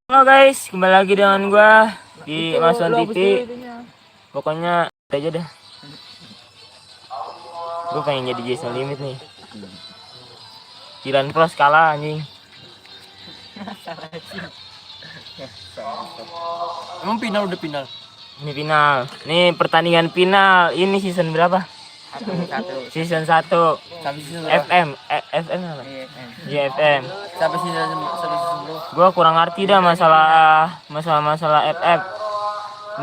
Halo guys, kembali lagi dengan gua di Mason TV. Pokoknya aja dah. Gua pengen jadi Jason Limit nih. Jiran Plus kalah anjing. Emang final udah final? Ini final. Nih pertandingan final. Ini season berapa? Season 1 FM FM apa? JFM. Sampai season 10. Gua kurang ngerti dah masalah FF.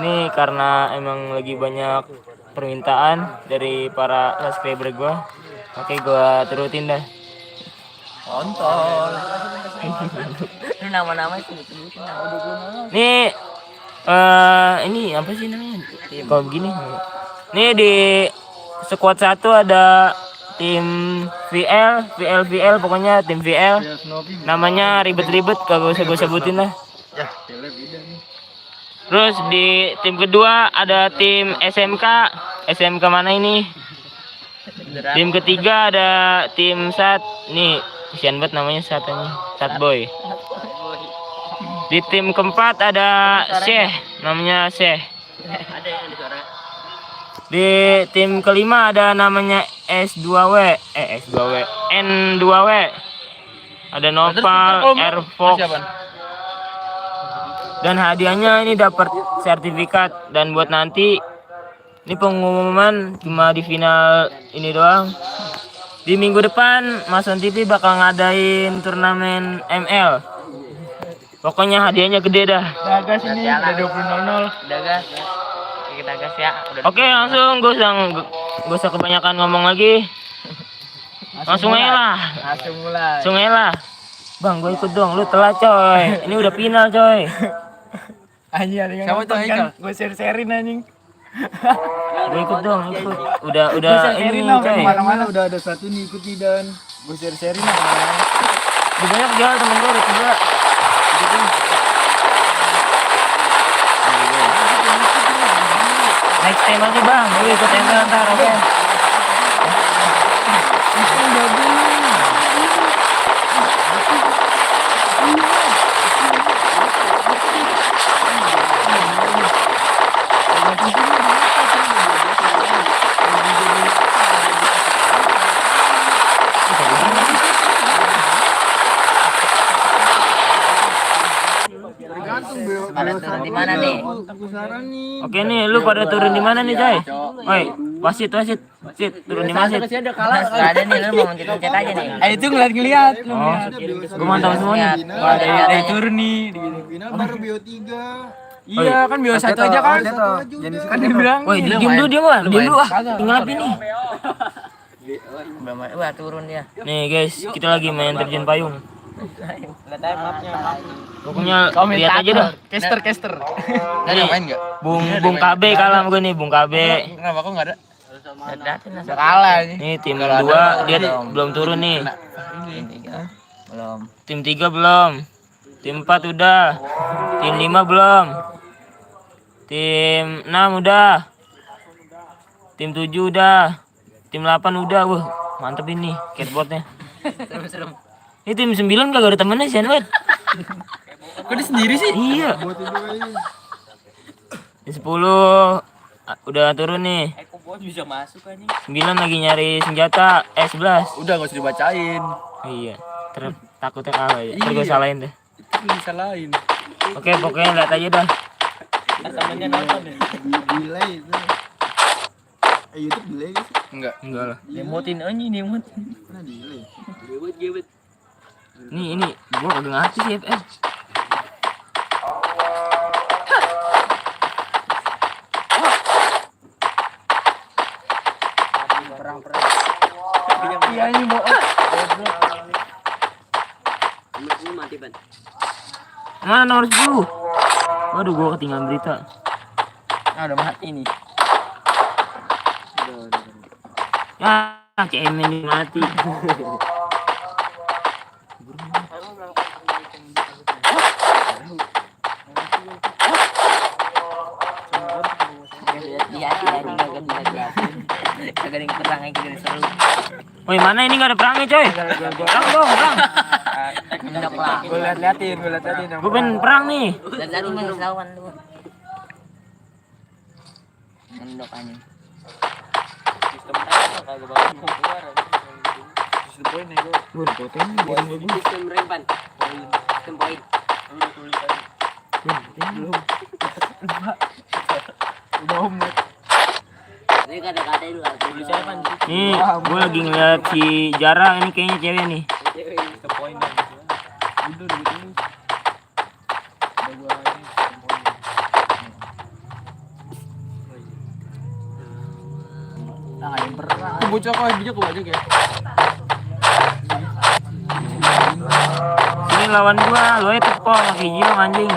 Ini karena emang lagi banyak permintaan dari para subscriber gua. Oke, gua turutin dah. Kontol. Ini nama-nama itu disebutin Nih ini apa sih namanya? Kalau begini. Nih di squad 1 ada tim VL pokoknya tim VL. Namanya ribet-ribet kagak usah gue sebutin lah. Ya, beda nih. Terus di tim kedua ada tim SMK mana ini? Tim ketiga ada tim SAT. Nih, kasihan banget namanya SAT ini. SAT Boy. Di tim keempat ada Syekh, namanya Syekh. Ada yang di suara. Di tim kelima ada namanya S2W, N2W. Ada Nopal, Airfox. Dan hadiahnya ini dapat sertifikat, dan buat nanti ini pengumuman cuma di final ini doang. Di minggu depan Mason TV bakal ngadain turnamen ML. Pokoknya hadiahnya gede dah. Dagas ini udah 20.00. Dagas. Kita gas ya. Oke, langsung gak usah kebanyakan ngomong lagi. Langsung aja lah. Langsung aja lah. Bang, gue ikut dong. Lu telat coy. Ini udah final coy. Anjing ada yang nonton kan? Gue share-sharein anjing. Gue ikut dong, ikut. Udah ini coy. Mana-mana udah ada satu nih ikut nih dan gue share-sharein lah. Udah banyak jual temen gue udah tiga. Next time aja bang, gue ikut ML ntar, oke? Pada turun di mana nih? Oke nih, lu pada turun di mana nih coy? Woi, wasit, turun di mana sih? Ada nih, lu mau ngecet aja nih. Itu ngeliat. Oh, gue mantap semua nih. Ada turun nih. Final baru bio 3. Iya kan bio 1 aja kan. Kan dia bilang. Woi, diem dulu dia mah, diem dulu ah. Tinggal apa ini? Wah, turun dia. Nih guys, kita lagi main terjun payung. Lihat aja mapnya. Pokoknya lihat aja dah. Caster. Ada main enggak? Bung KB kalah sama gue nih, Bung KB. Kenapa kok enggak ada? Ada kalah nih. Nih tim 2 dia belum turun nih. Belum. Tim 3 belum. Tim 4 udah. Tim 5 belum. Tim 6 udah. Tim 7 udah. Tim 8 udah. Wah, mantep ini skateboardnya. Serem. Ini tim 9 gak ada temennya sih, Anwar. Kok dia sendiri sih? Iya. Di 10 udah turun nih. Kok bisa masuk anjing? 9 lagi nyari senjata. 11. Udah enggak usah dibacain. Iya. Takutnya kalah ya. Terus gue salahin deh. Itu disalahin. Oke, pokoknya lihat aja dah. Temennya nonton ya. Delay itu. YouTube delay sih. Enggak Enggak lah. Demotin anjing, demotin. Pernah delay. Gebet. Ini gua kagak ngerti sih FF. Perang. Iya ini bohong. Ini mati, Ban. Mana nomor 10? Waduh, gua ketinggalan berita. Nah, udah mati nih. Ya, CM ini mati. Kagak ada yang perang aja seru. Woi, mana ini nggak ada perangnya, coy? Perang dong, perang. Gue liatin. Gue pengen perang nih. Lihat main lawan lu. Endok anjing. Sistem kagak bakal keluar. Sistem poin nih gue. Gue potong gue. Sistem rempan. Sistem poin. Belum. Udah omlet. Ini kata-kata dulu. Tulis apa nih? Nih, gue lagi ngeliat si Jara ini kayaknya cewek nih. Sistem poin dan udah gitu. Udah gua ini sistem poin. Nah, yang perang. Bocah kok bijak ya. Sini lawan gua, lo itu tepok lagi gila anjing.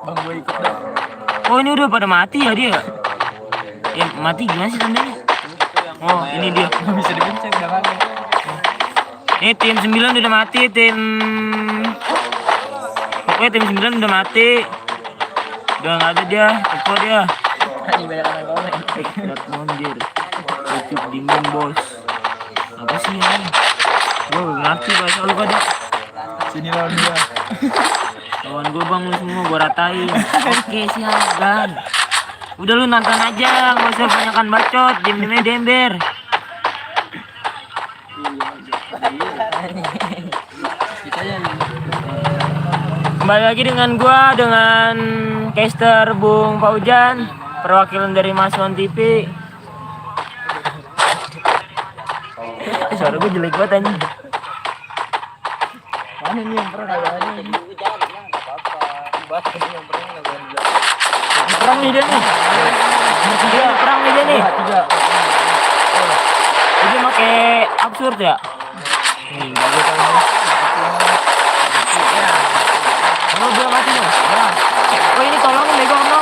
Bang gue ikut dah. Oh ini udah pada mati ya dia? Ya mati gimana sih tandanya? Oh ini dia. Nggak bisa dipencet belakangnya. Ini tim 9 udah mati, pokoknya tim 9 udah mati. Udah nggak ada dia, tepok dia. Ini banyak orang komen. Lihat mondir. YouTube dingin bos. Apa sih ini? Gue gak ngerti bahasa lu pada. Sini lawan dia. Lawan gue bang lu semua gue ratain. Oke siap gan. Udah lu nonton aja, gak usah banyakan bacot, diem-diemnya dember. Kembali lagi dengan gua, dengan caster Bung Paujan, perwakilan dari Maswan TV. Suara gue jelek banget anjing. Mana nih yang perang kagak ada ini? Perang nih dia nih. Dia perang nih dia nih. Tiga. Dia pakai absurd ya. Nih, gue tahu. Kalau dia mati nih. Nah. Oh ini tolongin bego kamu.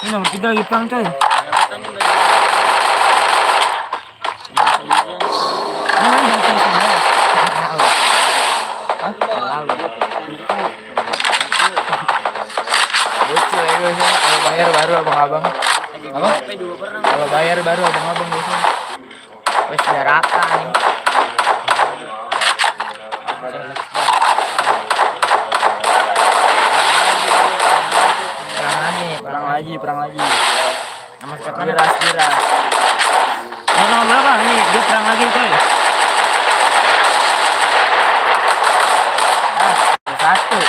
Ini nomor 3 lagi perang coy. Lucu ya biasanya kalau bayar baru abang-abang. Apa? Kalau bayar baru abang-abang biasanya. Wes darakan. Perang lagi. Nama siapa? Giras. Nomor berapa? Nih, dia perang lagi coy. Satu.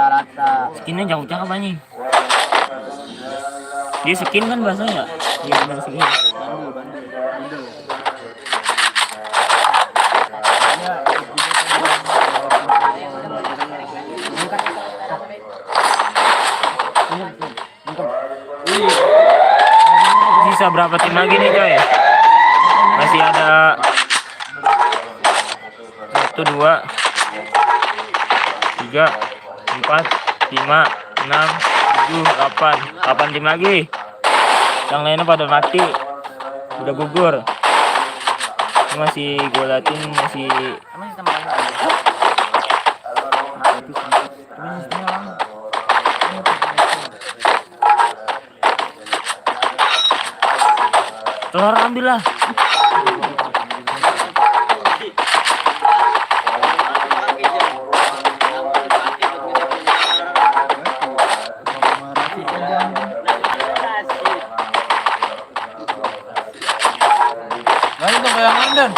Rata. Skinnya jauh-jauh anjing. Dia skin kan bahasanya. Iya benar skin. Sisa berapa tim lagi nih coy? Masih ada 1, 2, 3, 4, 5, 6, 7, 8 tim lagi. Yang lainnya pada mati, udah gugur. Ini masih gue liatin masih telur ambil lah. Lanjut dong yang London.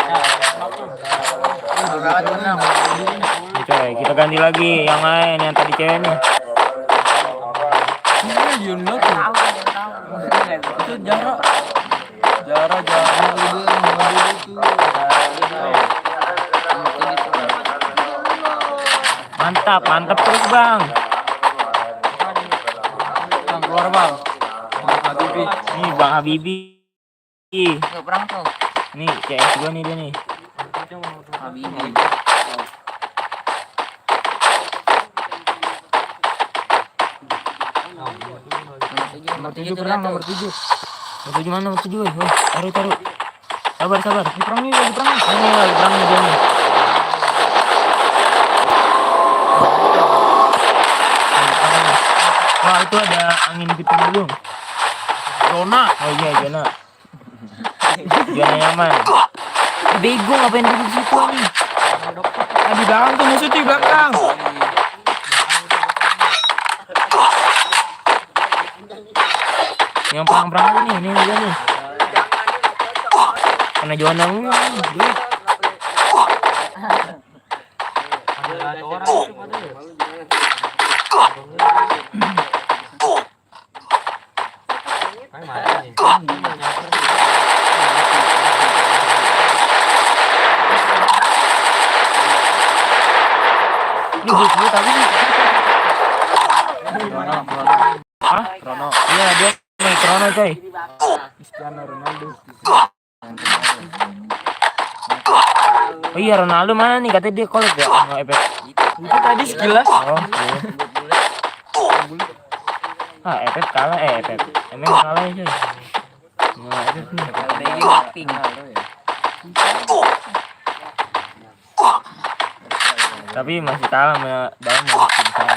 Oke, kita ganti lagi yang lain yang tadi cewek nih. Ini Yunus. Itu Jara. Mantap terus bang. Bang keluar bang. Habibi. Nih bang Habibi. Enggak perang tuh. Nih CS gua nih dia nih. Habibi. Nomor 7 perang nomor 7. Nomor 7 mana? Nomor 7 weh. Taruh. Sabar. Lagi perang nih. Ini lagi perang nih dia nih. Wah, itu ada angin puting beliung. Zona. Oh iya, zona. Zona nyaman. Bego ngapain duduk di situ nih? Di belakang tuh musuh tuh di belakang. Yang perang-perang aja nih, ini aja nih. Kena zona mulu. Duit. Ada orang itu pada. Kayak mana nih? Ini gue tapi nih. Hah? Rono. Iya, dia main Krono coy. Cristiano Ronaldo. Oh iya, Ronaldo mana nih? Katanya dia collab ya sama Efek. Itu tadi skill lah. Oh, iya. Ah, Efek kalah, Efek. Emang kalah ya coy. Nah, Efek nih. Tapi masih kalah sama dalam masih kalah.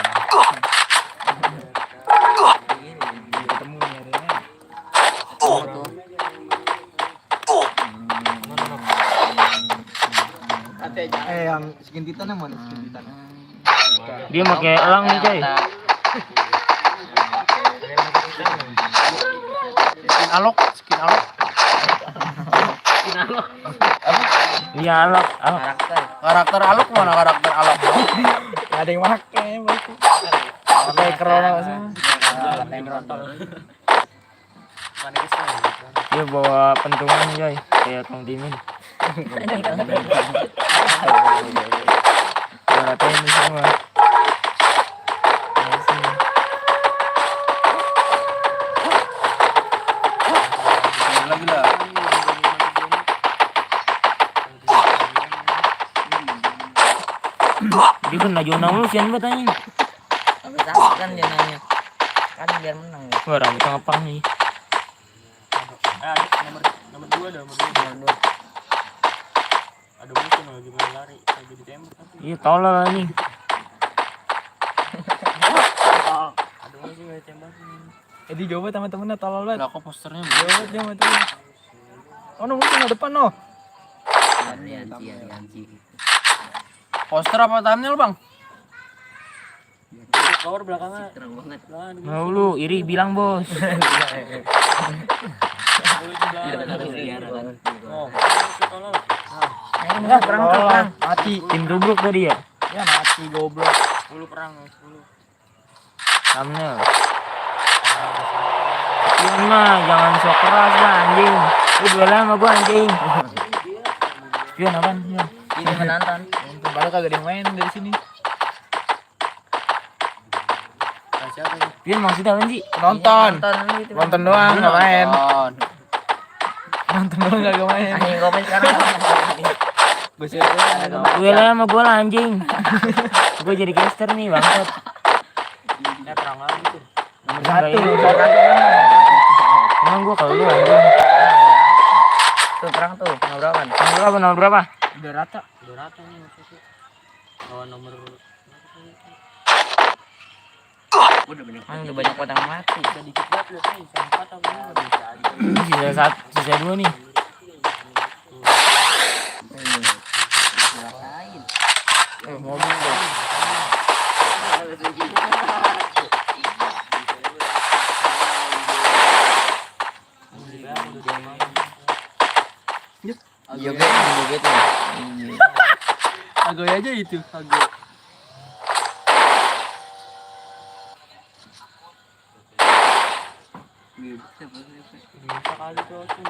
Ketemu nih akhirnya. Yang skin titan yang mana skin titan? Dia pakai elang nih coy. Skin alok. Iya, alok. Karakter alok mana karakter alok? Gak ada yang pakai berarti. Pakai Krono semua. Dia bawa pentungan coy, kayak Kang Timin. Ratain ini semua. Lagi lah. Dia kena zona mulu sian banget anjing. Kan dia nanya kan biar menang ya. Wah, rambut ngepang nih. Nomor 2 ada nomor 2. Ada musuh lagi mau lari, lagi ditembak tapi. Iya, tolol anjing. Ada musuh enggak ditembakin. Jadi coba teman-temannya tolol banget. Lah kok posternya Coba dia sama temen. Oh, no, musuh depan no. Aliansi. poster apa thumbnail, Bang? Cover belakangnya. Terang banget. Mau lu iri bilang, Bos. Perang. Mati. Tim Tubruk tadi ya? Ya mati goblok. 10 perang, 10. Thumbnail. Iya mah, jangan sok keras lah anjing. Lu duel sama gua anjing. Spion apaan? Ya. Ini menonton. Padahal kagak ada yang main dari sini. Siapa ini? Spion maksudnya apaan sih? Nonton. Gitu. Nonton doang nggak main. Nonton doang nggak main. Anjing komen sekarang. Duel sama gua lah anjing. Gua jadi caster nih bangsat. Perang lagi tuh. Nomor 1. Emang gua kalau lu anjing. Tuh perang tuh. Nomor berapa? Nomor berapa? Udah rata. Udah rata nih maksudnya. Oh, nomor Udah banyak potong mati. udah dikit banget loh, nih. 4 apa ini bisa. Sisa 2 nih. Mobil tuh. Joget nih. Agoy aja itu, agoy. Bisa kali tuh tuh.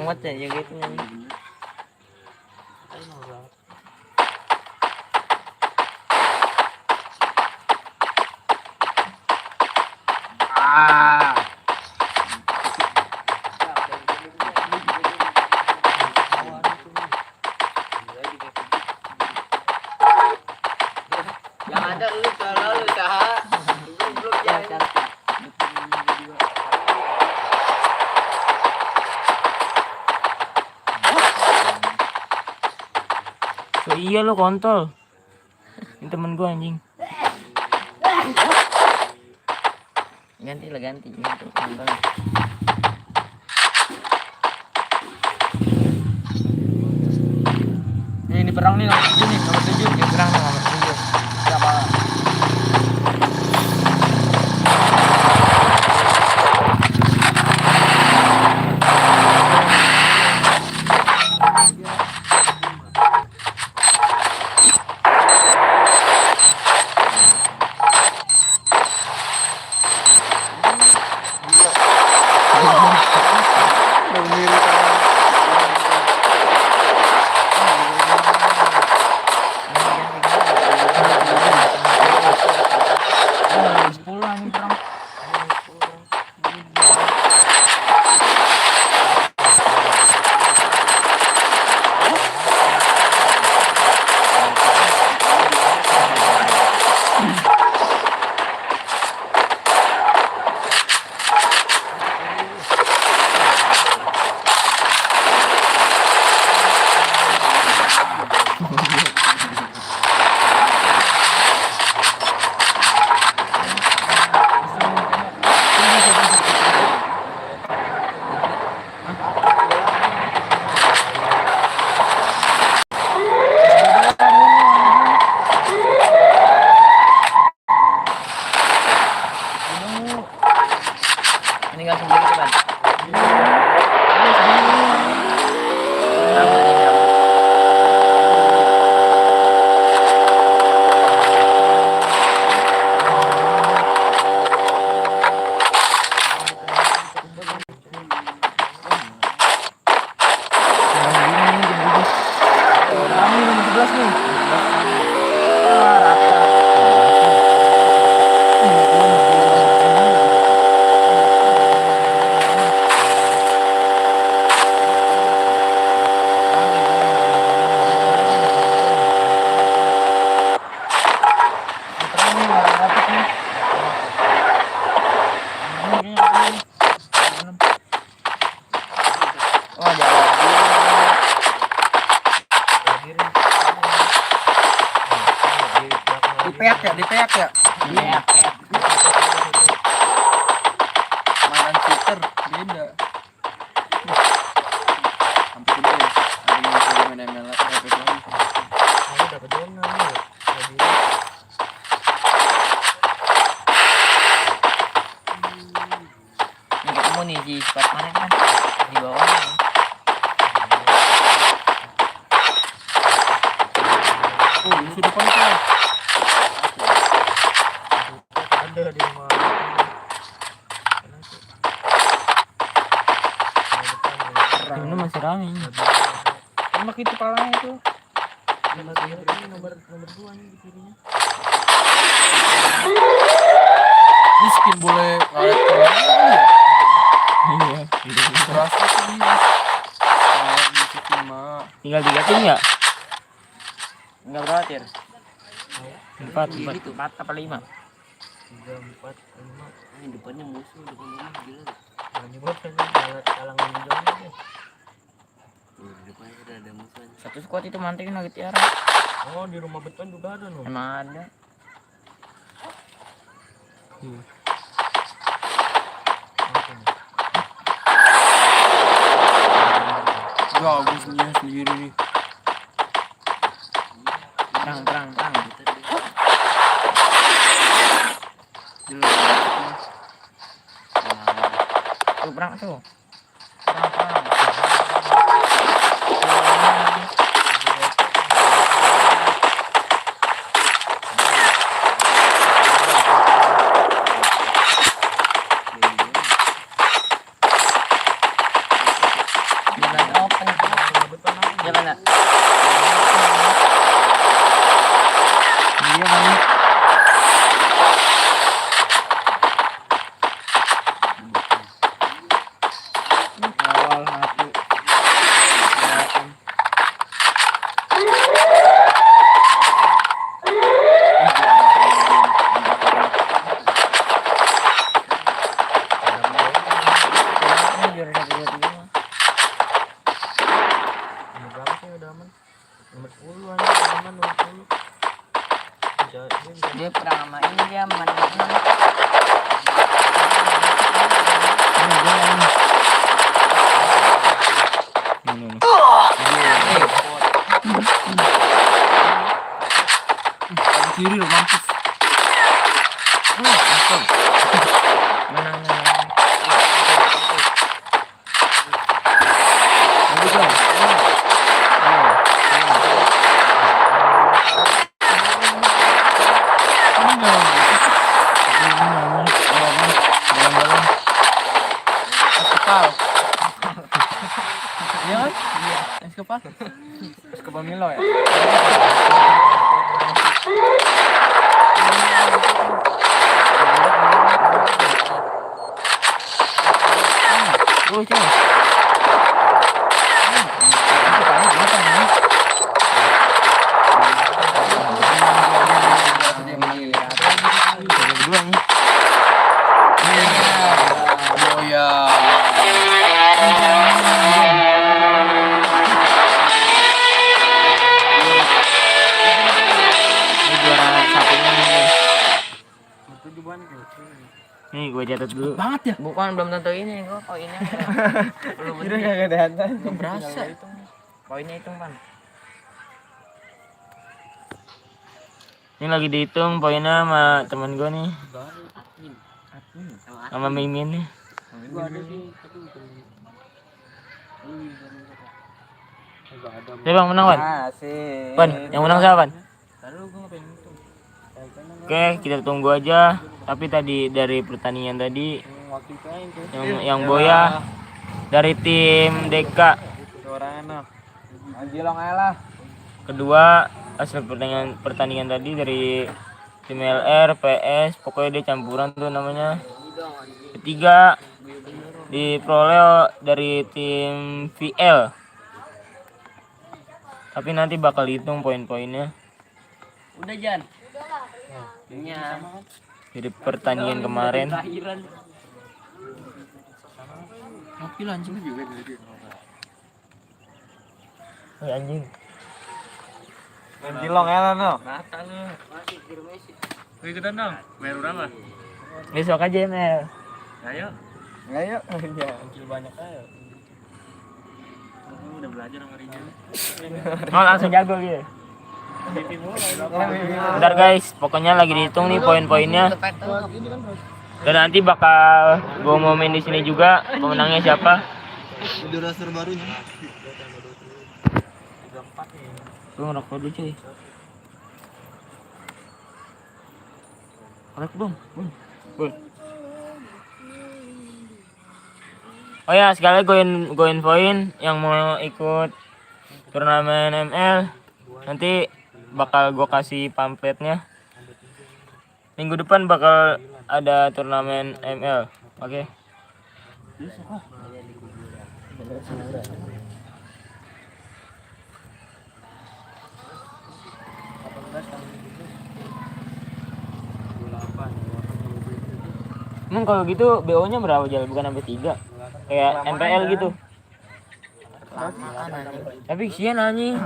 Muat ya jogetnya. Yang ada lu selalu usaha. Goblok ya. So iya lu kontol. Ini temen gua anjing. Ganti lah ganti. Nonton. Ini perang nih nomor 7 nih, nomor 7 di perang nih, nomor 7. Siapa? Nomor 10 lah ini perang. Meninggal sendiri kan. Perang nih nomor 11 nih. Perang nih orang rapet nih. Oh, jalan. Dipeak ya, dipeak ya. Iya. Mainan shooter beda. Sampai gede ya. Ada yang bisa main ML lagi. Aku dapat zona nih. Jadi Ini ketemu nih si squad mana kan di bawah. Oh, musuh depan tuh. ada di rumah. Timnya masih rame. Tembak itu palanya tuh. Nomor 2 nih di kirinya. Miskin boleh karet Iya. terasa sih dia. Karet miskin mah. Tinggal 3 tim ya? Enggak berakhir. 4. Itu 4 apa 5? 3, 4, 5. Ini depannya musuh, depan rumah gila. Nah, ini bos kan kalangan zona deh. Tuh, di depannya sudah ada musuh. Satu squad itu mantengin lagi tiara. Oh, di rumah beton udah ada loh. Emang ada. Ya, gue sendiri nih. Perang. Tuh perang tuh. Perang. Jalan open. Jalan nak. Iya kali. Sedang sama ini dia mana? Kiri lo mampus. Menang. Bagus dong. Iya kan? Es kepal. Es kepal Milo ya. Cuy. Kedua nih. Oh ya. Ini juara satunya nih. Nih gue catat dulu. Banget ya? Bukan belum tentu ini gua poinnya. Belum Udah enggak kedatangan. belum berasa itu. Poinnya hitung kan. Ini lagi dihitung poinnya sama teman gue nih. Sama Mimin nih. Siapa yang menang, Wan? Asik. Wan, yang menang siapa, Wan? Lalu gue ngapain itu? Oke, kita tunggu aja. Tapi tadi dari pertandingan tadi yang Boya dari tim Deka. Orang enak. Anjilong aja lah. Kedua hasil pertandingan tadi dari tim LR, PS, pokoknya dia campuran tuh namanya. Ketiga diperoleh dari tim VL. Tapi nanti bakal hitung poin-poinnya Udah Jan. Ini dari pertandingan kemarin. Tapi anjing juga dari. Woi anjing. Anjilong aja lah no. rata lu. Wih, ikutan dong. Bayar berapa? Besok aja Mel. Ayo. Ayo. Iya. Kecil banyak ayo. Udah belajar sama Rinja. Oh langsung jago gitu. Bentar guys, pokoknya lagi dihitung nih poin-poinnya. Dan nanti bakal gue ngomongin di sini juga pemenangnya siapa. Udah raster barunya. Gue ngerokok dulu cuy. Korek bom. Oh ya, sekali gue infoin yang mau ikut turnamen ML nanti bakal gue kasih pamfletnya. Minggu depan bakal ada turnamen ML. Oke. Emang kalau gitu BO-nya berapa Jal? Bukan sampai 3. Kayak MPL gitu. Tapi kesian anjing.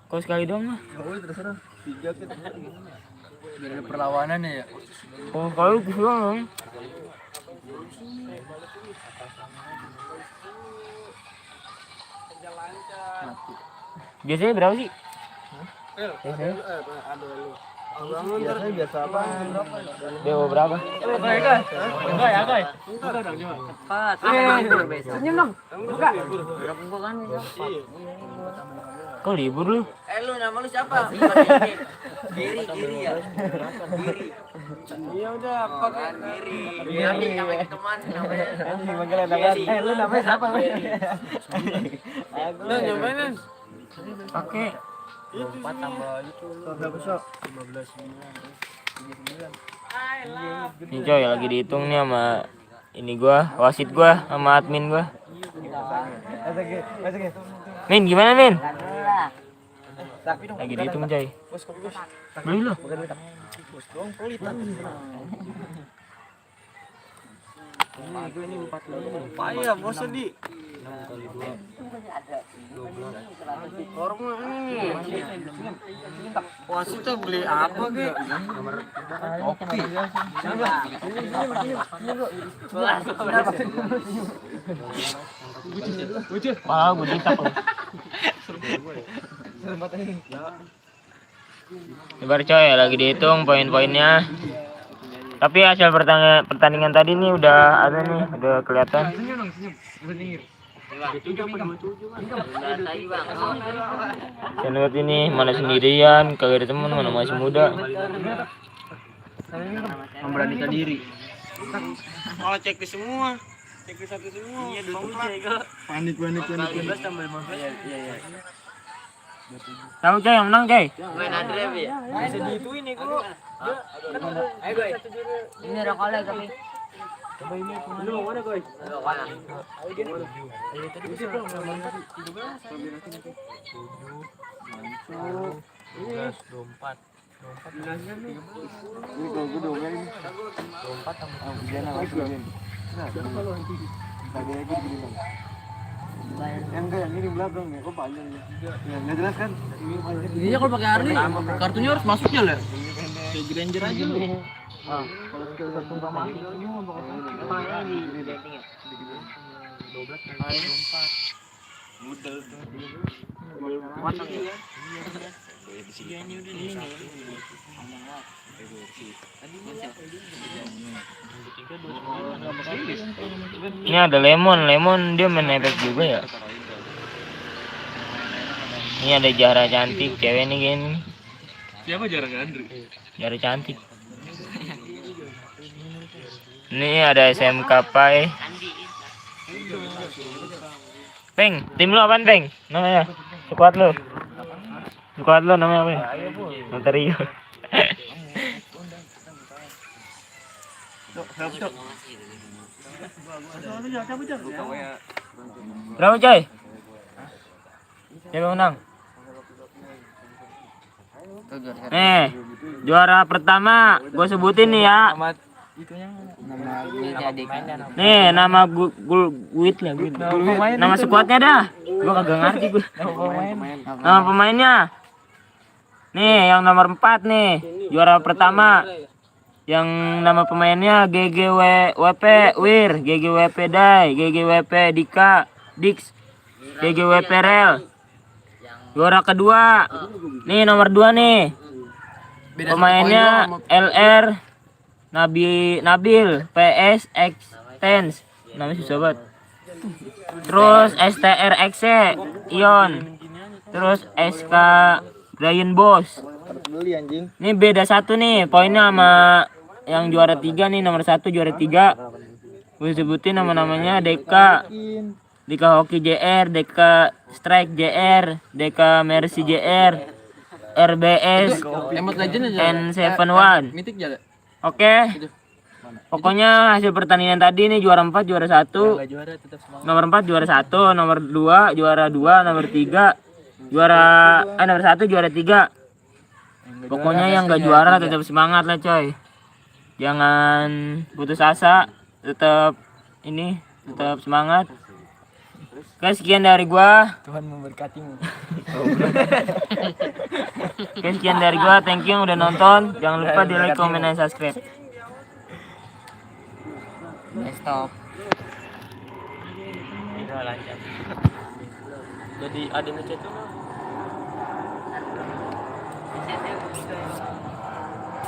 Kalau sekali doang mah. Terserah. 3 kita. Biar ada perlawanan ya. Oh, kalau kesian dong. Biasanya berapa sih? Biasanya? Biasa apa? BO berapa? Enggak ya, guys. Cepat. Senyum dong. Buka. Gua kan bisa. Kok libur lu? Lu nama lu siapa? Giri ya. Giri. Iya udah pakai Giri. Giri namanya teman namanya. anjing manggil nama. Lu namanya siapa? Lu nyobain. Pakai 4 tambah itu. Berapa sok? 15. ini coy lagi dihitung nih sama ini gua, wasit gua sama admin gua. Min gimana Min? Lagi dihitung coy. Beli lo. Payah bos di. Wasitnya beli apa ge? Kopi. Wah, gue ditak loh. Ibar coy, lagi dihitung poin-poinnya. Tapi hasil pertandingan tadi nih udah ada nih, udah kelihatan. Senut ini mana sendirian, kagak ada teman, mana masih muda. Memberanikan diri. Malah cek di semua. Cek di satu semua. Iya, Panik. Kamu coy yang menang coy. Main Andre ya. Bisa dihituin nih gua. Ayo guys. Ini rokoknya tapi. Lu mau mana, Goy? Ininya kalau pakai Harley, kartunya harus masuknya lah. Kayak Granger aja lu. Ini ada lemon dia main efek juga ya. Ini ada Jara cantik, cewek nih gini. Siapa jarang Andre? Jara cantik. Ini ada SMK Pai. Peng, tim lu apaan Peng? Namanya? Squad lu namanya apa? Notario. Berapa coy? Siapa menang? Nih, juara pertama gue sebutin nih ya. Nih, nama Guit lah. Nama squadnya dah. Gue kagak ngerti gue. Nama pemainnya. Nih, yang nomor 4 nih, juara pertama. Yang nama pemainnya GGWP Wir, GGWP Dai, GGWP Dika, Dix, GGWP Rel. Juara kedua. Nih nomor 2 nih. Pemainnya LR Nabil PS X Tens. Namanya susah banget. Terus STRXC Ion. Terus SK Brian Boss. Ini beda satu nih poinnya sama yang juara 3 nih, nomor 1 juara 3. Gue sebutin nama-namanya Deka Hoki JR, Deka Strike JR, Deka Mercy JR, RBS Emot Legend aja. N71. Mitik jalan. Oke. Pokoknya hasil pertandingan tadi nih juara 4 juara 1. Nomor 4 juara 1, nomor 2 juara 2, nomor 3 nomor 1 juara 3. Pokoknya yang gak juara tetap semangat lah coy. Jangan putus asa, tetap semangat. Oke, sekian dari gua. Tuhan memberkatimu. Oke, sekian dari gua. Thank you yang udah nonton. Jangan lupa di like, comment, dan subscribe. Stop. Udah lancar. Jadi ada ngechat tuh.